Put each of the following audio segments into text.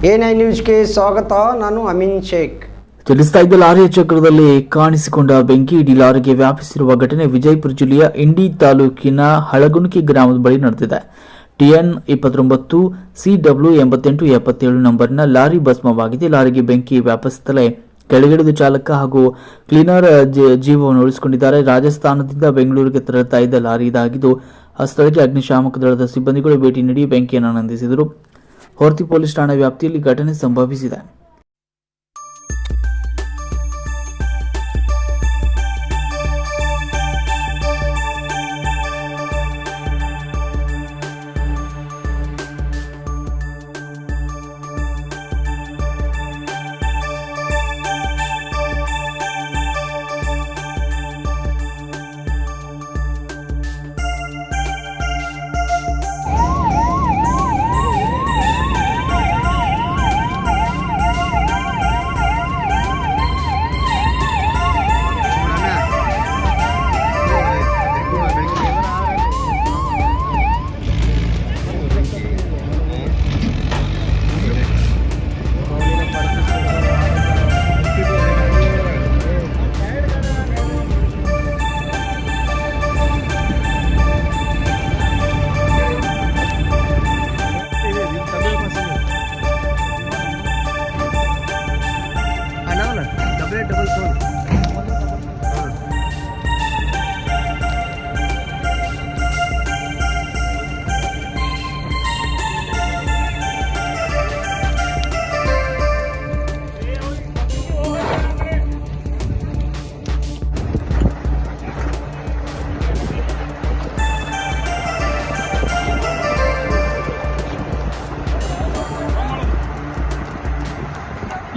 A9 ನ್ಯೂಸ್ಗೆ ಸ್ವಾಗತ. ನಾನು ಅಮೀನ್ ಶೇಖ್. ಚಲಿಸ್ತಾ ಇದ್ದ ಲಾರಿಯ ಚಕ್ರದಲ್ಲಿ ಕಾಣಿಸಿಕೊಂಡ ಬೆಂಕಿ ಇಡೀ ಲಾರಿಗೆ ವ್ಯಾಪಿಸಿರುವ ಘಟನೆ ವಿಜಯಪುರ ಜಿಲ್ಲೆಯ ಇಂಡಿ ತಾಲೂಕಿನ ಹಳಗುಣಕಿ ಗ್ರಾಮದ ಬಳಿ ನಡೆದಿದೆ. TN 29 CW 8877 ನಂಬರ್ನ ಲಾರಿ ಭಸ್ಮವಾಗಿದೆ. ಲಾರಿಗೆ ಬೆಂಕಿ ವ್ಯಾಪಿಸುತ್ತಲೇ ಕೆಳಗಿಳಿದ ಚಾಲಕ ಹಾಗೂ ಕ್ಲೀನರ್ ಜೀವವನ್ನು ಉಳಿಸಿಕೊಂಡಿದ್ದಾರೆ. ರಾಜಸ್ಥಾನದಿಂದ ಬೆಂಗಳೂರಿಗೆ ತೆರಳುತ್ತಾ ಇದ್ದ ಲಾರಿ ಇದಾಗಿದ್ದು ಆ ಸ್ಥಳಕ್ಕೆ ಅಗ್ನಿಶಾಮಕ ದಳದ ಸಿಬ್ಬಂದಿಗಳು ಭೇಟಿ ನೀಡಿ ಬೆಂಕಿಯನ್ನು ನಂದಿಸಿದರು. ಹೊರ್ತಿ ಪೊಲೀಸ್ ಠಾಣಾ ವ್ಯಾಪ್ತಿಯಲ್ಲಿ ಘಟನೆ ಸಂಭವಿಸಿದೆ.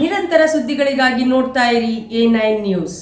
ನಿರಂತರ ಸುದ್ದಿಗಳಿಗಾಗಿ ನೋಡ್ತಾ ಇರಿ A9 ನ್ಯೂಸ್.